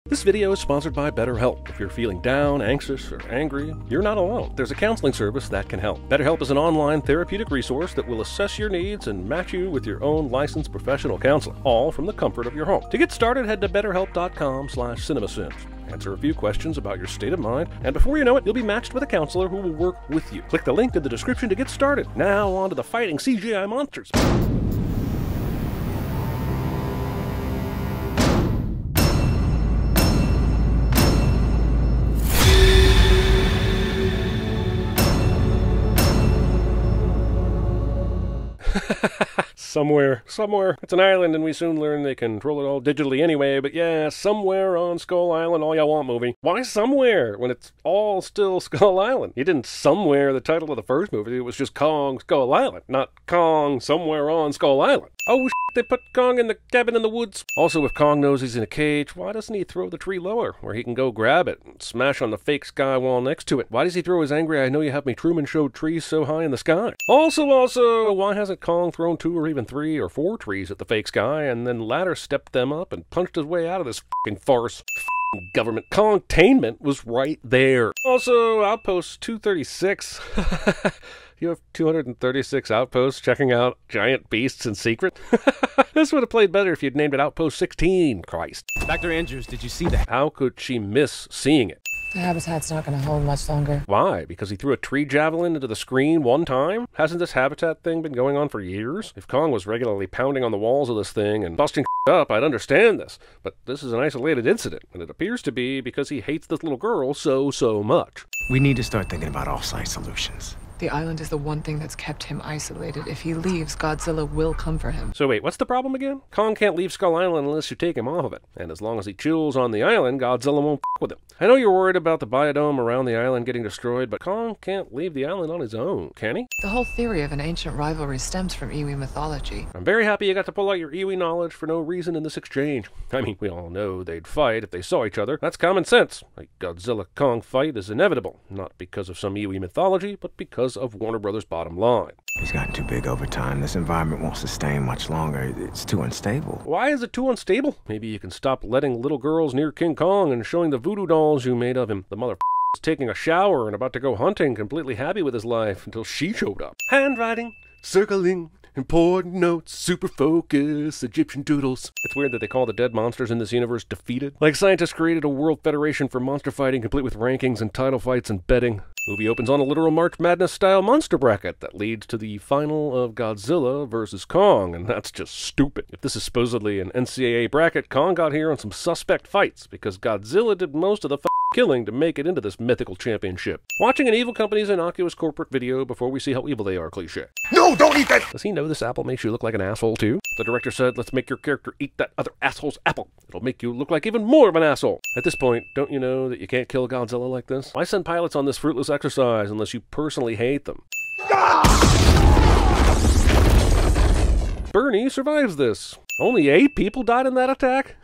This video is sponsored by BetterHelp. If you're feeling down, anxious, or angry, you're not alone. There's a counseling service that can help. BetterHelp is an online therapeutic resource that will assess your needs and match you with your own licensed professional counselor, all from the comfort of your home. To get started, head to betterhelp.com/CinemaSins. Answer a few questions about your state of mind, and before you know it, you'll be matched with a counselor who will work with you. Click the link in the description to get started. Now on to the fighting CGI monsters. Somewhere. It's an island, and we soon learn they control it all digitally anyway, but yeah, somewhere on Skull Island, all y'all want movie. Why somewhere, when it's all still Skull Island? You didn't somewhere the title of the first movie, it was just Kong Skull Island, not Kong somewhere on Skull Island. Oh they put Kong in the cabin in the woods. Also, if Kong knows he's in a cage, why doesn't he throw the tree lower, where he can go grab it and smash on the fake sky wall next to it? Why does he throw his angry, I know you have me Truman Show trees so high in the sky? Also, why hasn't Kong thrown 2 or even 3 or 4 trees at the fake sky, and then ladder stepped them up and punched his way out of this f***ing farce? Government Kongtainment was right there. Also, Outpost 236. You have 236 outposts checking out giant beasts in secret? This would have played better if you'd named it Outpost 16, Christ. Dr. Andrews, did you see that? How could she miss seeing it? The habitat's not going to hold much longer. Why? Because he threw a tree javelin into the screen one time? Hasn't this habitat thing been going on for years? If Kong was regularly pounding on the walls of this thing and busting up, I'd understand this. But this is an isolated incident, and it appears to be because he hates this little girl so much. We need to start thinking about off-site solutions. The island is the one thing that's kept him isolated. If he leaves, Godzilla will come for him. So wait, what's the problem again? Kong can't leave Skull Island unless you take him off of it. And as long as he chills on the island, Godzilla won't f*** with him. I know you're worried about the biodome around the island getting destroyed, but Kong can't leave the island on his own, can he? The whole theory of an ancient rivalry stems from Iwi mythology. I'm very happy you got to pull out your Iwi knowledge for no reason in this exchange. I mean, we all know they'd fight if they saw each other. That's common sense. A Godzilla-Kong fight is inevitable, not because of some Iwi mythology, but because of Warner Brothers' bottom line. He's gotten too big over time. This environment won't sustain much longer. It's too unstable. Why is it too unstable? Maybe you can stop letting little girls near King Kong and showing the voodoo dolls you made of him. The mother was taking a shower and about to go hunting, completely happy with his life, until she showed up. Handwriting, circling, important notes, super focus, Egyptian doodles. It's weird that they call the dead monsters in this universe defeated. Like scientists created a world federation for monster fighting, complete with rankings and title fights and betting. Movie opens on a literal March Madness style monster bracket that leads to the final of Godzilla versus Kong, and that's just stupid. If this is supposedly an NCAA bracket, Kong got here on some suspect fights because Godzilla did most of the killing to make it into this mythical championship. Watching an evil company's innocuous corporate video before we see how evil they are cliché. No, don't eat that! Does he know this apple makes you look like an asshole too? The director said, let's make your character eat that other asshole's apple. It'll make you look like even more of an asshole. At this point, don't you know that you can't kill Godzilla like this? Why send pilots on this fruitless exercise unless you personally hate them? Bernie survives this. Only 8 people died in that attack?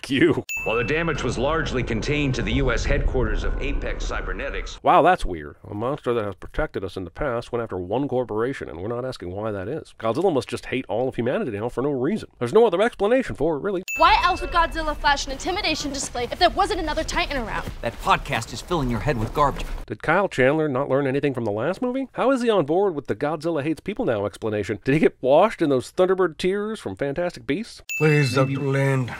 You. While the damage was largely contained to the U.S. headquarters of Apex Cybernetics. Wow, that's weird. A monster that has protected us in the past went after one corporation, and we're not asking why that is. Godzilla must just hate all of humanity now for no reason. There's no other explanation for it, really. Why else would Godzilla flash an intimidation display if there wasn't another Titan around? That podcast is filling your head with garbage. Did Kyle Chandler not learn anything from the last movie? How is he on board with the Godzilla hates people now explanation? Did he get washed in those Thunderbird tears from Fantastic Beasts? Please, Dr. Land.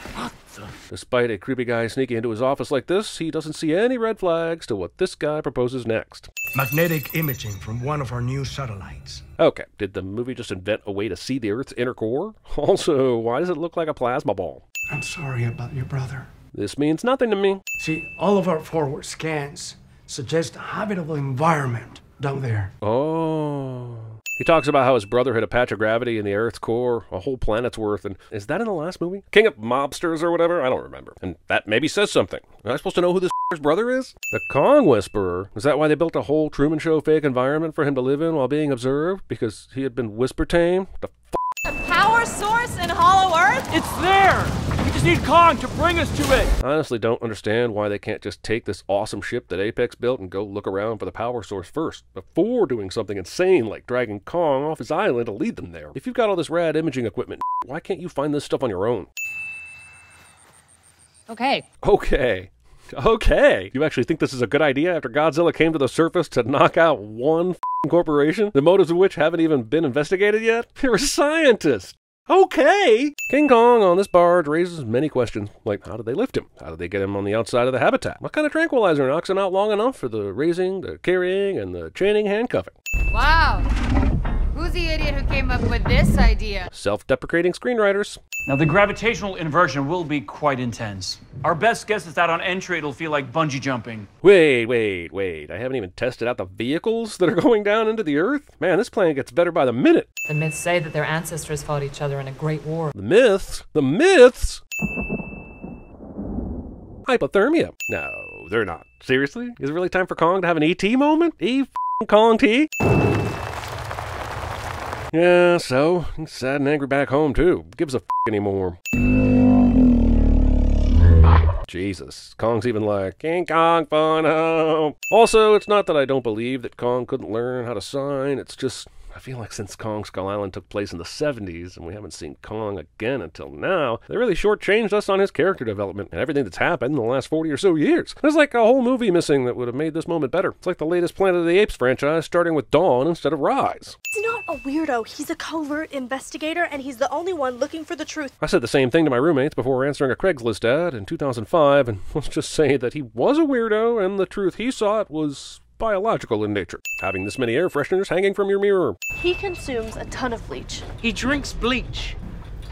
Despite a creepy guy sneaking into his office like this, he doesn't see any red flags to what this guy proposes next. Magnetic imaging from one of our new satellites. Okay, did the movie just invent a way to see the Earth's inner core? Also, why does it look like a plasma ball? I'm sorry about your brother. This means nothing to me. See, all of our forward scans suggest a habitable environment down there. Oh. He talks about how his brother hit a patch of gravity in the Earth's core, a whole planet's worth, and is that in the last movie? King of Mobsters or whatever? I don't remember. And that maybe says something. Am I supposed to know who this brother is? The Kong Whisperer? Is that why they built a whole Truman Show fake environment for him to live in while being observed? Because he had been whisper tamed? The Power source in Hollow Earth? It's there! We just need Kong to bring us to it! I honestly don't understand why they can't just take this awesome ship that Apex built and go look around for the power source first, before doing something insane like dragging Kong off his island to lead them there. If you've got all this rad imaging equipment, why can't you find this stuff on your own? Okay. Okay. You actually think this is a good idea after Godzilla came to the surface to knock out one corporation, the motives of which haven't even been investigated yet? You're a scientist. Okay. King Kong on this barge raises many questions, like how did they lift him? How did they get him on the outside of the habitat? What kind of tranquilizer knocks him out long enough for the raising, the carrying, and the chaining handcuffing? Wow. Who's the idiot who came up with this idea? Self-deprecating screenwriters. Now, the gravitational inversion will be quite intense. Our best guess is that on entry it'll feel like bungee jumping. Wait. I haven't even tested out the vehicles that are going down into the Earth. Man, this plan gets better by the minute. The myths say that their ancestors fought each other in a great war. The myths? Hypothermia. No, they're not. Seriously? Is it really time for Kong to have an E.T. moment? Kong T? Yeah, so, he's sad and angry back home, too. Gives a anymore. Jesus. Kong's even like, King Kong phone home. Also, it's not that I don't believe that Kong couldn't learn how to sign. It's just, I feel like since Kong Skull Island took place in the 70s, and we haven't seen Kong again until now, they really shortchanged us on his character development and everything that's happened in the last 40 or so years. There's like a whole movie missing that would have made this moment better. It's like the latest Planet of the Apes franchise starting with Dawn instead of Rise. He's not a weirdo. He's a covert investigator, and he's the only one looking for the truth. I said the same thing to my roommates before answering a Craigslist ad in 2005, and let's just say that he was a weirdo, and the truth he sought was biological in nature. Having this many air fresheners hanging from your mirror. He consumes a ton of bleach. He drinks bleach.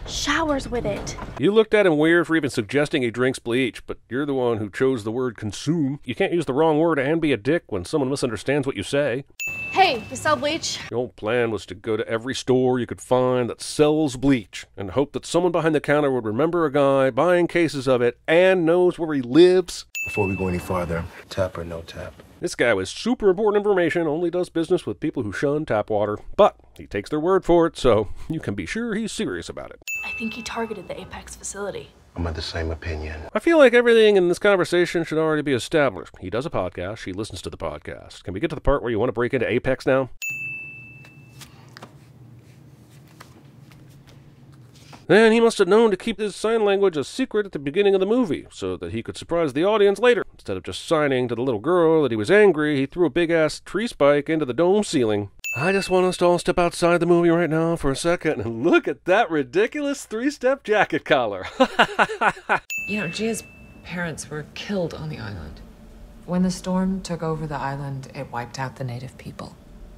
Showers with it. You looked at him weird for even suggesting he drinks bleach, but you're the one who chose the word consume. You can't use the wrong word and be a dick when someone misunderstands what you say. Hey, you sell bleach? Your whole plan was to go to every store you could find that sells bleach and hope that someone behind the counter would remember a guy buying cases of it and knows where he lives. Before we go any farther, tap or no tap? This guy with super important information only does business with people who shun tap water, but he takes their word for it, so you can be sure he's serious about it. I think he targeted the Apex facility. I'm of the same opinion. I feel like everything in this conversation should already be established. He does a podcast, she listens to the podcast. Can we get to the part where you want to break into Apex now? Then he must have known to keep his sign language a secret at the beginning of the movie, so that he could surprise the audience later. Instead of just signing to the little girl that he was angry, he threw a big-ass tree spike into the dome ceiling. I just want us to all step outside the movie right now for a second and look at that ridiculous three-step jacket collar. You know, Gia's parents were killed on the island. When the storm took over the island, it wiped out the native people.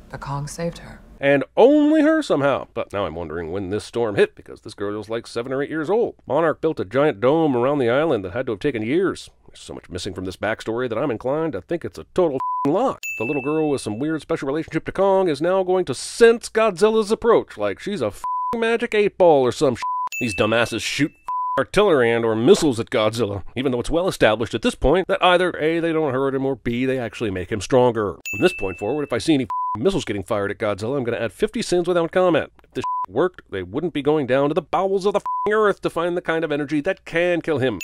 But Kong saved her. And only her somehow. But now I'm wondering when this storm hit, because this girl was like 7 or 8 years old. Monarch built a giant dome around the island that had to have taken years. There's so much missing from this backstory that I'm inclined to think it's a total lie. The little girl with some weird special relationship to Kong is now going to sense Godzilla's approach, like she's a magic 8-ball or some These dumbasses shoot artillery and or missiles at Godzilla, even though it's well established at this point that either A, they don't hurt him, or B, they actually make him stronger. From this point forward, if I see any missiles getting fired at Godzilla, I'm going to add 50 sins without comment. If this worked, they wouldn't be going down to the bowels of the earth to find the kind of energy that can kill him.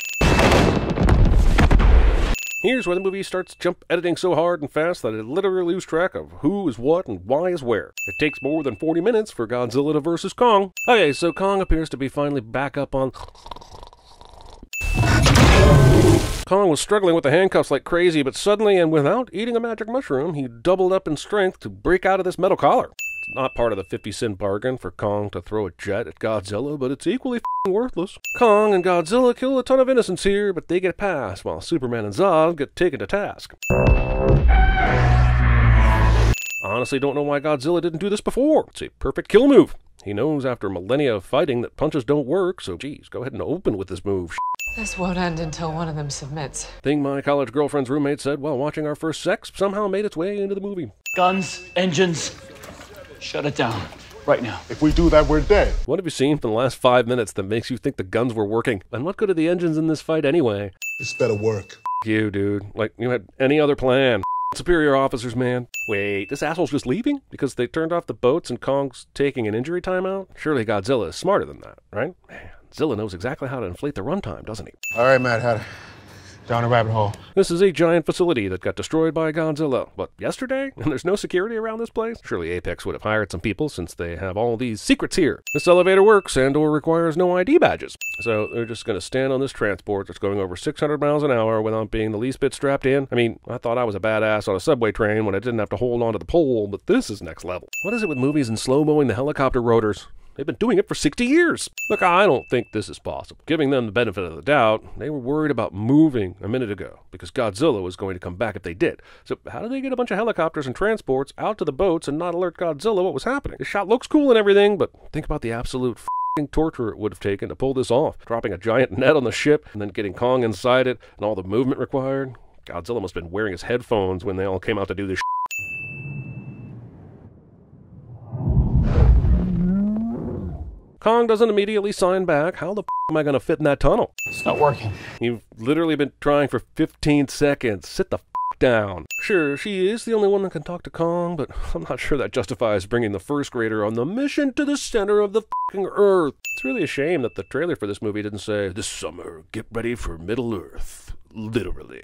Here's where the movie starts jump editing so hard and fast that it literally loses track of who is what and why is where. It takes more than 40 minutes for Godzilla to versus Kong. Okay, so Kong appears to be finally back up on... Kong was struggling with the handcuffs like crazy, but suddenly and without eating a magic mushroom, he doubled up in strength to break out of this metal collar. It's not part of the 50-cent bargain for Kong to throw a jet at Godzilla, but it's equally worthless. Kong and Godzilla kill a ton of innocents here, but they get past, while Superman and Zod get taken to task. Honestly, don't know why Godzilla didn't do this before. It's a perfect kill move. He knows after millennia of fighting that punches don't work, so geez, go ahead and open with this move. This won't end until one of them submits. Thing my college girlfriend's roommate said while watching our first sex somehow made its way into the movie. Guns, engines, shut it down. Right now. If we do that, we're dead. What have you seen for the last 5 minutes that makes you think the guns were working? And what good are the engines in this fight anyway? It's better work. You, dude. Like you had any other plan. Superior officers, man. Wait, this asshole's just leaving? Because they turned off the boats and Kong's taking an injury timeout? Surely Godzilla is smarter than that, right? Man, Zilla knows exactly how to inflate the runtime, doesn't he? All right, Matt, Down a rabbit hole. This is a giant facility that got destroyed by Godzilla. What, yesterday? And there's no security around this place? Surely Apex would have hired some people since they have all these secrets here. This elevator works and or requires no ID badges. So they're just going to stand on this transport that's going over 600 miles an hour without being the least bit strapped in. I mean, I thought I was a badass on a subway train when I didn't have to hold onto the pole, but this is next level. What is it with movies and slow-mowing the helicopter rotors? They've been doing it for 60 years. Look, I don't think this is possible. Giving them the benefit of the doubt, they were worried about moving a minute ago because Godzilla was going to come back if they did. So how did they get a bunch of helicopters and transports out to the boats and not alert Godzilla what was happening? The shot looks cool and everything, but think about the absolute torture it would have taken to pull this off. Dropping a giant net on the ship and then getting Kong inside it and all the movement required. Godzilla must have been wearing his headphones when they all came out to do this. Kong doesn't immediately sign back. How the am I going to fit in that tunnel? It's not working. You've literally been trying for 15 seconds. Sit the down. Sure, she is the only one that can talk to Kong, but I'm not sure that justifies bringing the first grader on the mission to the center of the Earth. It's really a shame that the trailer for this movie didn't say, "This summer, get ready for Middle Earth." Literally.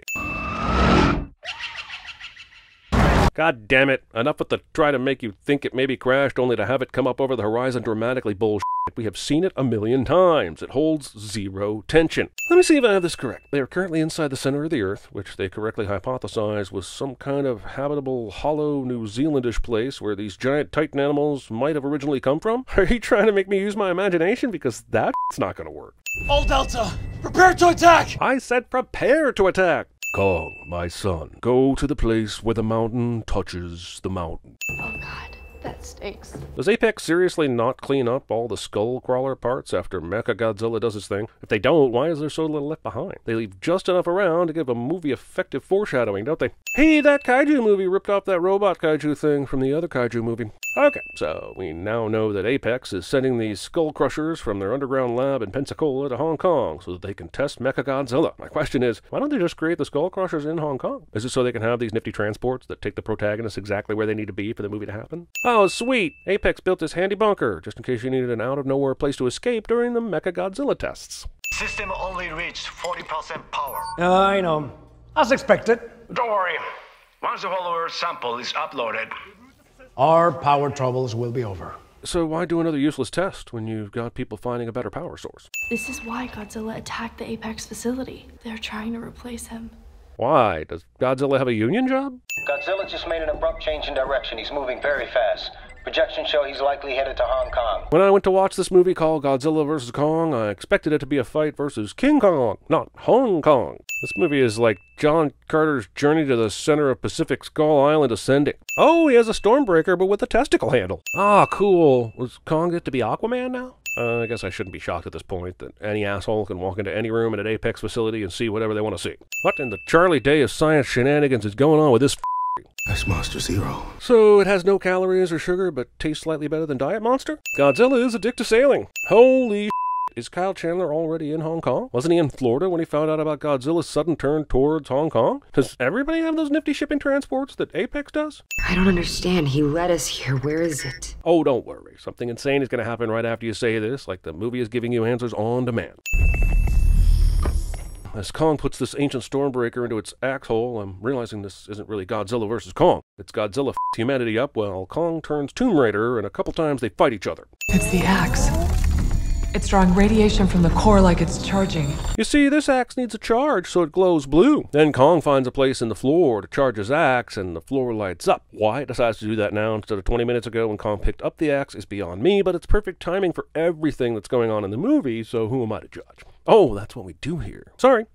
God damn it. Enough with the try to make you think it maybe crashed only to have it come up over the horizon dramatically bullshit. We have seen it a million times. It holds zero tension. Let me see if I have this correct. They are currently inside the center of the Earth, which they correctly hypothesized was some kind of habitable, hollow, New Zealandish place where these giant titan animals might have originally come from. Are you trying to make me use my imagination? Because that's not going to work. All Delta, prepare to attack! I said prepare to attack. Kong, my son, go to the place where the mountain touches the mountain. Oh god, that stinks. Does Apex seriously not clean up all the skull crawler parts after Mechagodzilla does his thing? If they don't, why is there so little left behind? They leave just enough around to give a movie effective foreshadowing, don't they? Hey, that kaiju movie ripped off that robot kaiju thing from the other kaiju movie. Okay, so we now know that Apex is sending these skull crushers from their underground lab in Pensacola to Hong Kong so that they can test Mechagodzilla. My question is, why don't they just create the skull crushers in Hong Kong? Is it so they can have these nifty transports that take the protagonists exactly where they need to be for the movie to happen? Oh, sweet! Apex built this handy bunker, just in case you needed an out-of-nowhere place to escape during the Mechagodzilla tests. System only reached 40% power. I know. As expected. Don't worry. Once the whole Earth sample is uploaded, Our power troubles will be over. So why do another useless test when you've got people finding a better power source? This is why Godzilla attacked the Apex facility. They're trying to replace him. Why? Does Godzilla have a union job? Godzilla just made an abrupt change in direction. He's moving very fast. Projections show he's likely headed to Hong Kong. When I went to watch this movie called Godzilla vs. Kong, I expected it to be a fight versus King Kong, not Hong Kong. This movie is like John Carter's journey to the center of Pacific Skull Island ascending. Oh, he has a Stormbreaker, but with a testicle handle. Ah, cool. Was Kong get to be Aquaman now? I guess I shouldn't be shocked at this point that any asshole can walk into any room at an Apex facility and see whatever they want to see. What in the Charlie Day of science shenanigans is going on with this That's Monster Zero. So it has no calories or sugar, but tastes slightly better than Diet Monster? Godzilla is addicted to sailing. Holy is Kyle Chandler already in Hong Kong? Wasn't he in Florida when he found out about Godzilla's sudden turn towards Hong Kong? Does everybody have those nifty shipping transports that Apex does? I don't understand. He led us here. Where is it? Oh, don't worry. Something insane is going to happen right after you say this, like the movie is giving you answers on demand. As Kong puts this ancient Stormbreaker into its axe hole, I'm realizing this isn't really Godzilla versus Kong. It's Godzilla f***ed humanity up while Kong turns Tomb Raider, and a couple times they fight each other. It's the axe. It's drawing radiation from the core like it's charging. You see, this axe needs a charge, so it glows blue. Then Kong finds a place in the floor to charge his axe, and the floor lights up. Why it decides to do that now instead of 20 minutes ago when Kong picked up the axe is beyond me, but it's perfect timing for everything that's going on in the movie, so who am I to judge? Oh, that's what we do here. Sorry.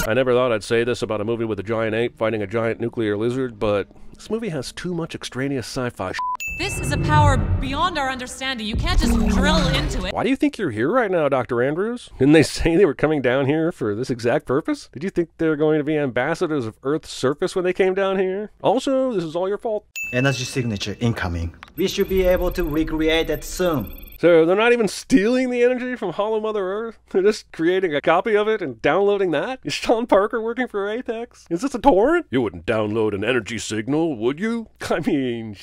I never thought I'd say this about a movie with a giant ape fighting a giant nuclear lizard, but this movie has too much extraneous sci-fi shit. This is a power beyond our understanding. You can't just drill into it. Why do you think you're here right now, Dr. Andrews? Didn't they say they were coming down here for this exact purpose? Did you think they were going to be ambassadors of Earth's surface when they came down here? Also, this is all your fault. Energy signature incoming. We should be able to recreate it soon. So they're not even stealing the energy from Hollow Mother Earth? They're just creating a copy of it and downloading that? Is Sean Parker working for Apex? Is this a torrent? You wouldn't download an energy signal, would you? I mean,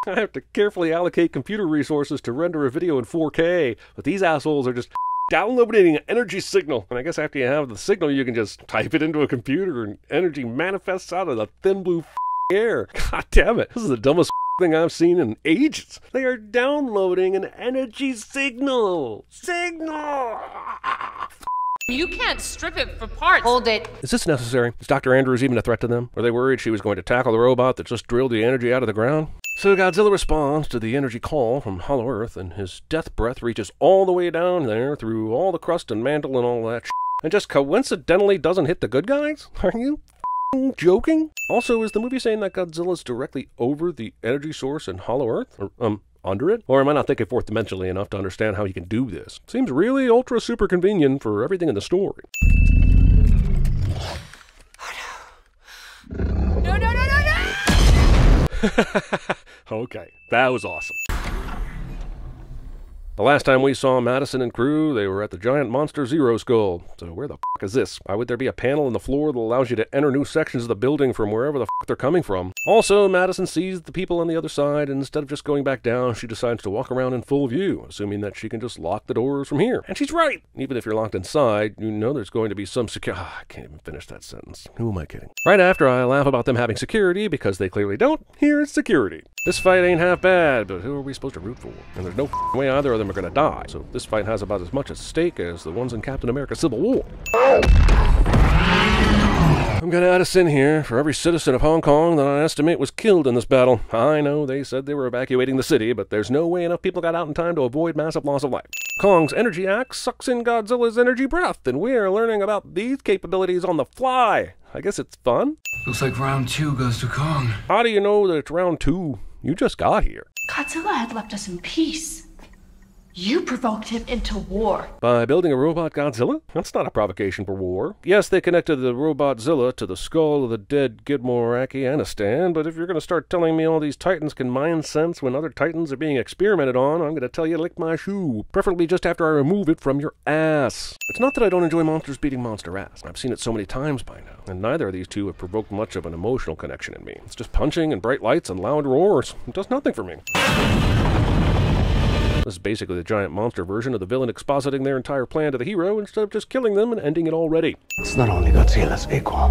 I have to carefully allocate computer resources to render a video in 4K, but these assholes are just downloading an energy signal. And I guess after you have the signal, you can just type it into a computer and energy manifests out of the thin blue air. God damn it. This is the dumbest thing I've seen in ages. They are downloading an energy signal. You can't strip it for parts. Hold it. Is this necessary? Is Dr. Andrews even a threat to them? Were they worried she was going to tackle the robot that just drilled the energy out of the ground? So Godzilla responds to the energy call from Hollow Earth, and his death breath reaches all the way down there through all the crust and mantle and all that and just coincidentally doesn't hit the good guys? Are you joking? Also, is the movie saying that Godzilla's directly over the energy source in Hollow Earth? Or, under it? Or am I not thinking fourth dimensionally enough to understand how he can do this? Seems really ultra super convenient for everything in the story. No! Okay, that was awesome. The last time we saw Madison and crew, they were at the giant monster Zero Skull. So where the fuck is this? Why would there be a panel in the floor that allows you to enter new sections of the building from wherever the fuck they're coming from? Also, Madison sees the people on the other side, and instead of just going back down, she decides to walk around in full view, assuming that she can just lock the doors from here. And she's right! Even if you're locked inside, you know there's going to be some I can't even finish that sentence. Who am I kidding? Right after I laugh about them having security, because they clearly don't, here's security. This fight ain't half bad, but who are we supposed to root for? And there's no way either of them are gonna die, so this fight has about as much at stake as the ones in Captain America Civil War. I'm gonna add a sin here for every citizen of Hong Kong that I estimate was killed in this battle. I know they said they were evacuating the city, but there's no way enough people got out in time to avoid massive loss of life. Kong's energy axe sucks in Godzilla's energy breath, and we're learning about these capabilities on the fly. I guess it's fun? Looks like round 2 goes to Kong. How do you know that it's round 2? You just got here. Godzilla had left us in peace. You provoked him into war. By building a robot Godzilla? That's not a provocation for war. Yes, they connected the Robotzilla to the skull of the dead Gidmore Anistan, but if you're going to start telling me all these Titans can mind sense when other Titans are being experimented on, I'm going to tell you to lick my shoe. Preferably just after I remove it from your ass. It's not that I don't enjoy monsters beating monster ass. I've seen it so many times by now, and neither of these two have provoked much of an emotional connection in me. It's just punching and bright lights and loud roars. It does nothing for me. This is basically the giant monster version of the villain expositing their entire plan to the hero instead of just killing them and ending it already. It's not only Godzilla's equal,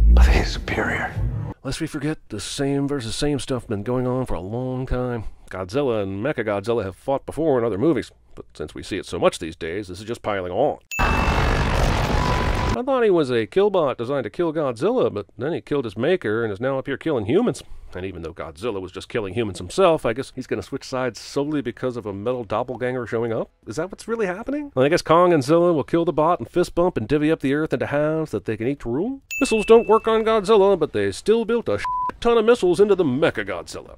but his superior. Lest we forget, the same versus same stuff been going on for a long time. Godzilla and Mechagodzilla have fought before in other movies, but since we see it so much these days, this is just piling on. I thought he was a killbot designed to kill Godzilla, but then he killed his maker and is now up here killing humans. And even though Godzilla was just killing humans himself, I guess he's going to switch sides solely because of a metal doppelganger showing up? Is that what's really happening? Well, I guess Kong and Zilla will kill the bot and fist bump and divvy up the earth into halves that they can each rule? Missiles don't work on Godzilla, but they still built a ton of missiles into the Mechagodzilla.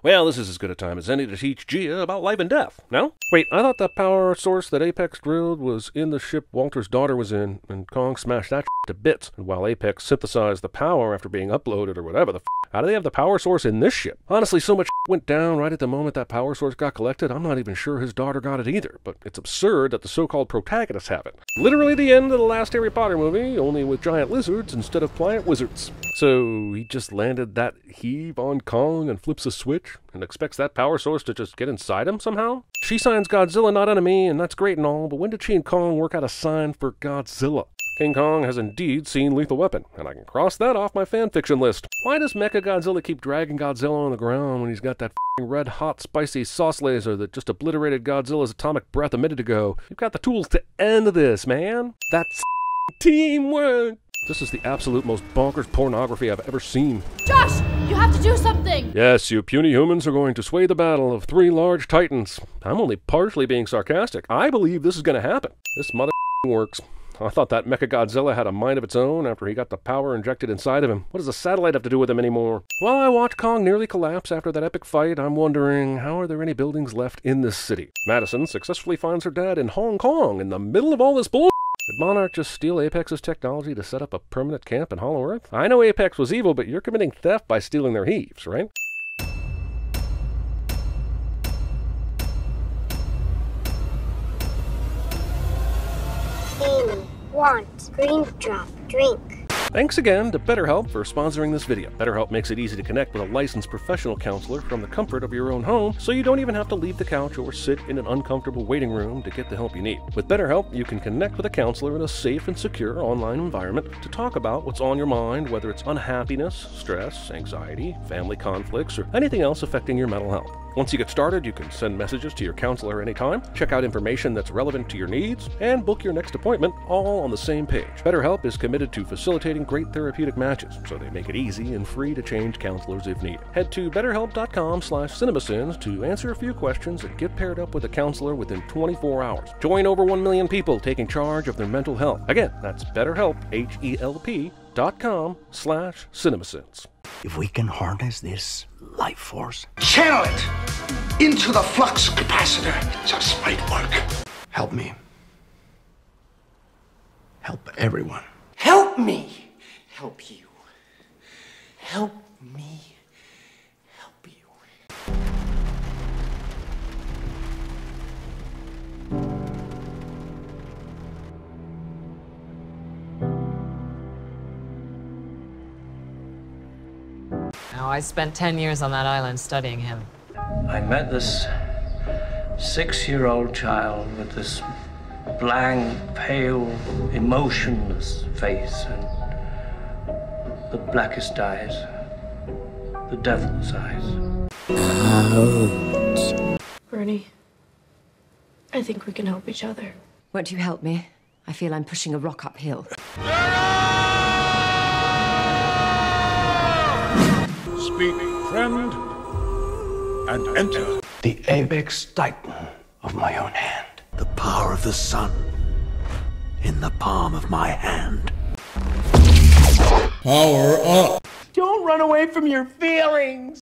Well, this is as good a time as any to teach Gia about life and death, no? Wait, I thought the power source that Apex drilled was in the ship Walter's daughter was in, and Kong smashed that to bits, and while Apex synthesized the power after being uploaded or whatever the how do they have the power source in this ship? Honestly, so much went down right at the moment that power source got collected, I'm not even sure his daughter got it either, but it's absurd that the so-called protagonists have it. Literally the end of the last Harry Potter movie, only with giant lizards instead of pliant wizards. So he just landed that heave on Kong and flips a switch and expects that power source to just get inside him somehow? She signs Godzilla not enemy, and that's great and all, but when did she and Kong work out a sign for Godzilla? King Kong has indeed seen Lethal Weapon, and I can cross that off my fanfiction list. Why does Mechagodzilla keep dragging Godzilla on the ground when he's got that f***ing red hot spicy sauce laser that just obliterated Godzilla's atomic breath a minute ago? You've got the tools to end this, man. That's teamwork. This is the absolute most bonkers pornography I've ever seen. Josh, you have to do something! Yes, you puny humans are going to sway the battle of 3 large titans. I'm only partially being sarcastic. I believe this is going to happen. This mother works. I thought that Mechagodzilla had a mind of its own after he got the power injected inside of him. What does a satellite have to do with him anymore? While I watch Kong nearly collapse after that epic fight, I'm wondering, how are there any buildings left in this city? Madison successfully finds her dad in Hong Kong in the middle of all this bull. Did Monarch just steal Apex's technology to set up a permanent camp in Hollow Earth? I know Apex was evil, but you're committing theft by stealing their heaves, right? Amy wants green drop drink. Thanks again to BetterHelp for sponsoring this video. BetterHelp makes it easy to connect with a licensed professional counselor from the comfort of your own home, so you don't even have to leave the couch or sit in an uncomfortable waiting room to get the help you need. With BetterHelp, you can connect with a counselor in a safe and secure online environment to talk about what's on your mind, whether it's unhappiness, stress, anxiety, family conflicts, or anything else affecting your mental health. Once you get started, you can send messages to your counselor anytime, check out information that's relevant to your needs, and book your next appointment all on the same page. BetterHelp is committed to facilitating great therapeutic matches, so they make it easy and free to change counselors if needed. Head to betterhelp.com/CinemaSins to answer a few questions and get paired up with a counselor within 24 hours. Join over 1 million people taking charge of their mental health. Again, that's BetterHelp, HELP.com/CinemaSins. If we can harness this life force, Channel it into the flux capacitor. It just might work. Help me. Help everyone. Help me. Help you. Help me. Help you. Now, I spent 10 years on that island studying him. I met this 6-year-old child with this blank, pale, emotionless face and the blackest eyes, the devil's eyes. Bernie, I think we can help each other. Won't you help me? I feel I'm pushing a rock uphill. Speak, friend, and enter. The apex titan of my own hand. the power of the sun in the palm of my hand. Power up. Don't run away from your feelings.